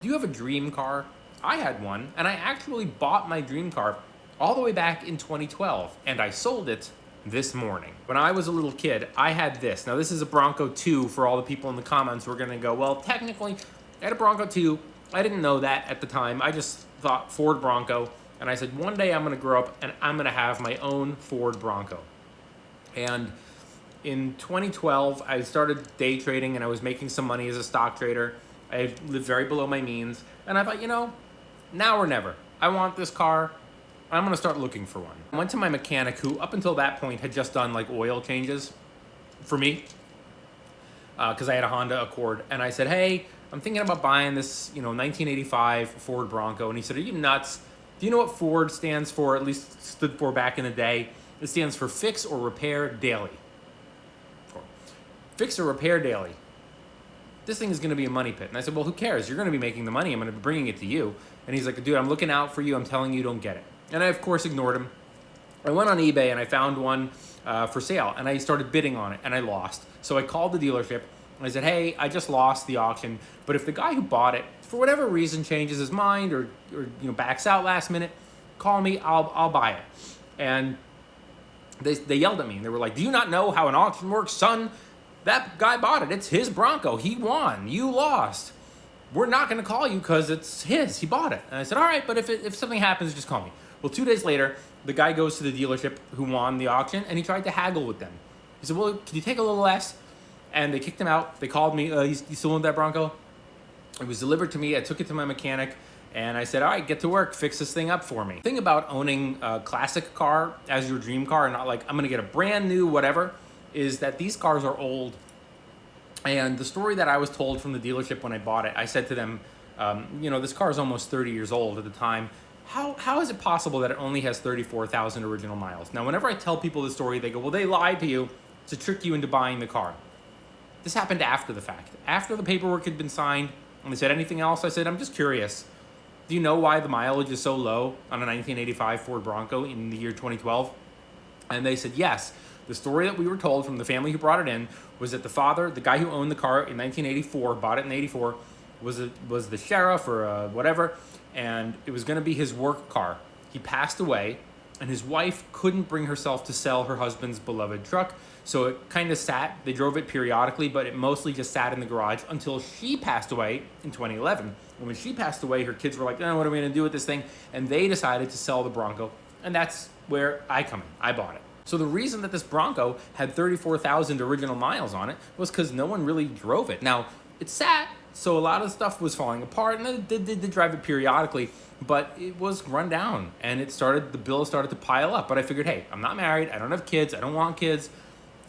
Do you have a dream car? I had one, and I actually bought my dream car all the way back in 2012, and I sold it this morning. When I was a little kid, I had this. Now, this is a Bronco 2 for all the people in the comments who are gonna go, well, technically, I had a Bronco 2. I didn't know that at the time. I just thought Ford Bronco, and I said, one day I'm gonna grow up and I'm gonna have my own Ford Bronco. And in 2012, I started day trading and I was making some money as a stock trader. I lived very below my means. And I thought, now or never. I want this car. I'm going to start looking for one. I went to my mechanic who, up until that point, had just done like oil changes for me because I had a Honda Accord. And I said, hey, I'm thinking about buying this, 1985 Ford Bronco. And he said, are you nuts? Do you know what Ford stands for, at least stood for back in the day? It stands for Fix or Repair Daily. Fix or Repair Daily. This thing is going to be a money pit. And I said, well, who cares? You're going to be making the money. I'm going to be bringing it to you. And he's like, dude, I'm looking out for you. I'm telling you, don't get it. And I, of course, ignored him. I went on eBay and I found one for sale. And I started bidding on it. And I lost. So I called the dealership. And I said, hey, I just lost the auction. But if the guy who bought it, for whatever reason, changes his mind or backs out last minute, call me. I'll buy it. And they yelled at me. And they were like, do you not know how an auction works, son? That guy bought it. It's his Bronco. He won. You lost. We're not going to call you because it's his. He bought it. And I said, all right, but if something happens, just call me. Well, 2 days later, the guy goes to the dealership who won the auction, and he tried to haggle with them. He said, well, can you take a little less? And they kicked him out. They called me. You still own that Bronco? It was delivered to me. I took it to my mechanic, and I said, all right, get to work. Fix this thing up for me. The thing about owning a classic car as your dream car and not like, I'm going to get a brand new whatever, is that these cars are old. And the story that I was told from the dealership when I bought it, I said to them, this car is almost 30 years old at the time. How is it possible that it only has 34,000 original miles? Now, whenever I tell people the story, they go, well, they lied to you to trick you into buying the car. This happened after the fact. After the paperwork had been signed, and they said, anything else? I said, I'm just curious. Do you know why the mileage is so low on a 1985 Ford Bronco in the year 2012? And they said, yes. The story that we were told from the family who brought it in was that the father, the guy who owned the car in 1984, bought it in 84, was the sheriff or whatever, and it was going to be his work car. He passed away, and his wife couldn't bring herself to sell her husband's beloved truck, so it kind of sat. They drove it periodically, but it mostly just sat in the garage until she passed away in 2011. And when she passed away, her kids were like, what are we going to do with this thing? And they decided to sell the Bronco, and that's where I come in. I bought it. So the reason that this Bronco had 34,000 original miles on it was because no one really drove it. Now, it sat, so a lot of stuff was falling apart, and they did drive it periodically, but it was run down, and the bill started to pile up. But I figured, hey, I'm not married, I don't have kids, I don't want kids.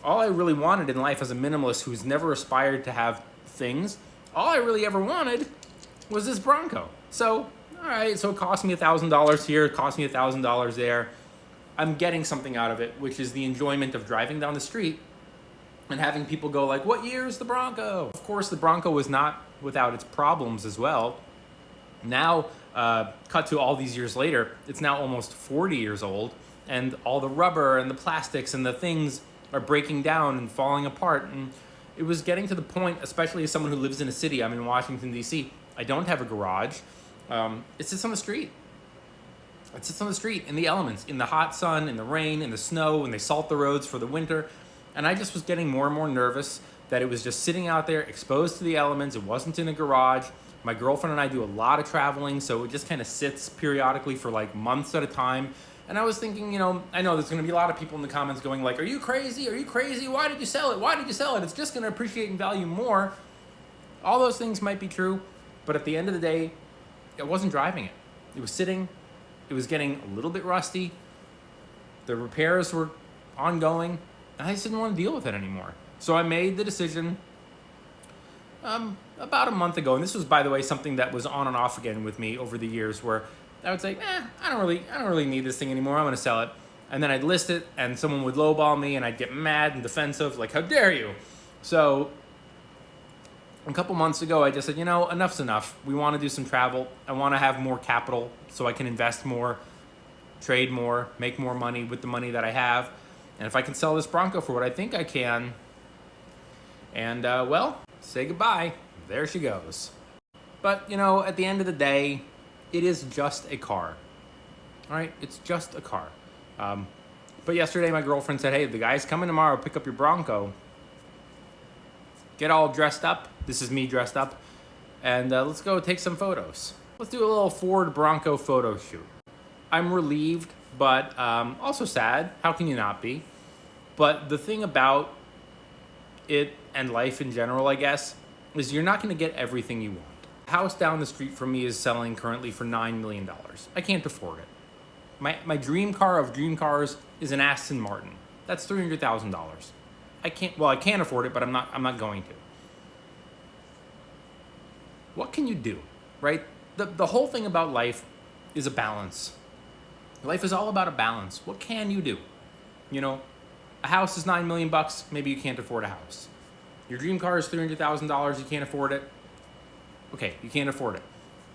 All I really wanted in life as a minimalist who's never aspired to have things, all I really ever wanted was this Bronco. So, all right, so it cost me $1,000 here, it cost me $1,000 there. I'm getting something out of it, which is the enjoyment of driving down the street and having people go like, what year is the Bronco? Of course, the Bronco was not without its problems as well. Now, cut to all these years later, it's now almost 40 years old, and all the rubber and the plastics and the things are breaking down and falling apart. And it was getting to the point, especially as someone who lives in a city, I'm in Washington, D.C., I don't have a garage. It sits on the street. It sits on the street in the elements, in the hot sun, in the rain, in the snow, and they salt the roads for the winter. And I just was getting more and more nervous that it was just sitting out there exposed to the elements. It wasn't in a garage. My girlfriend and I do a lot of traveling, so it just kind of sits periodically for like months at a time. And I was thinking, I know there's going to be a lot of people in the comments going like, are you crazy? Are you crazy? Why did you sell it? Why did you sell it? It's just going to appreciate in value more. All those things might be true, but at the end of the day, I wasn't driving it. It was sitting. It was getting a little bit rusty. The repairs were ongoing. And I just didn't want to deal with it anymore. So I made the decision about a month ago. And this was, by the way, something that was on and off again with me over the years where I would say, I don't really need this thing anymore. I'm going to sell it. And then I'd list it and someone would lowball me and I'd get mad and defensive, like, how dare you? So a couple months ago, I just said, enough's enough. We want to do some travel. I want to have more capital so I can invest more, trade more, make more money with the money that I have. And if I can sell this Bronco for what I think I can, and say goodbye. There she goes. But, you know, at the end of the day, it is just a car. All right? It's just a car. But yesterday, my girlfriend said, hey, the guy's coming tomorrow, pick up your Bronco. Get all dressed up. This is me dressed up. And let's go take some photos. Let's do a little Ford Bronco photo shoot. I'm relieved, but also sad. How can you not be? But the thing about it and life in general, I guess, is you're not going to get everything you want. The house down the street from me is selling currently for $9 million. I can't afford it. My dream car of dream cars is an Aston Martin. That's $300,000. I can afford it, but I'm not going to. What can you do, right? The whole thing about life is a balance. Life is all about a balance. What can you do? You know, a house is $9 million. Maybe you can't afford a house. Your dream car is $300,000. You can't afford it. Okay, you can't afford it.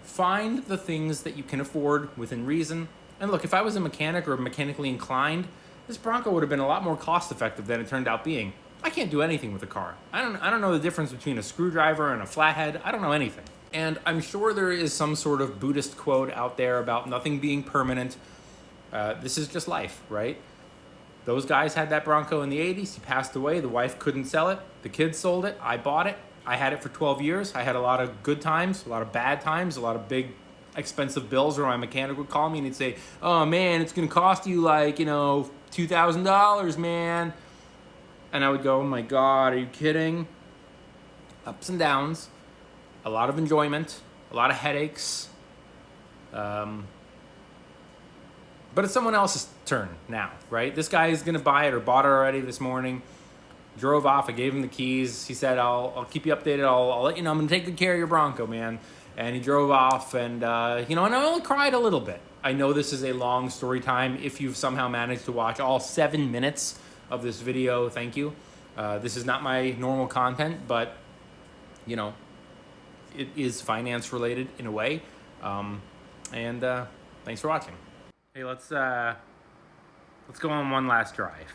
Find the things that you can afford within reason. And look, if I was a mechanic or mechanically inclined, this Bronco would have been a lot more cost effective than it turned out being. I can't do anything with a car. I don't know the difference between a screwdriver and a flathead. I don't know anything. And I'm sure there is some sort of Buddhist quote out there about nothing being permanent. This is just life, right? Those guys had that Bronco in the 80s. He passed away. The wife couldn't sell it. The kids sold it. I bought it. I had it for 12 years. I had a lot of good times, a lot of bad times, a lot of big expensive bills where my mechanic would call me and he'd say, oh man, it's going to cost you like, $2,000, man. And I would go, oh my God, are you kidding? Ups and downs, a lot of enjoyment, a lot of headaches. But it's someone else's turn now, right? This guy is going to buy it or bought it already this morning. Drove off. I gave him the keys. He said, I'll keep you updated. I'll let you know. I'm going to take good care of your Bronco, man. And he drove off and, and I only cried a little bit. I know this is a long story time. If you've somehow managed to watch all 7 minutes of this video, thank you. This is not my normal content, but, it is finance related in a way. Thanks for watching. Hey, let's go on one last drive.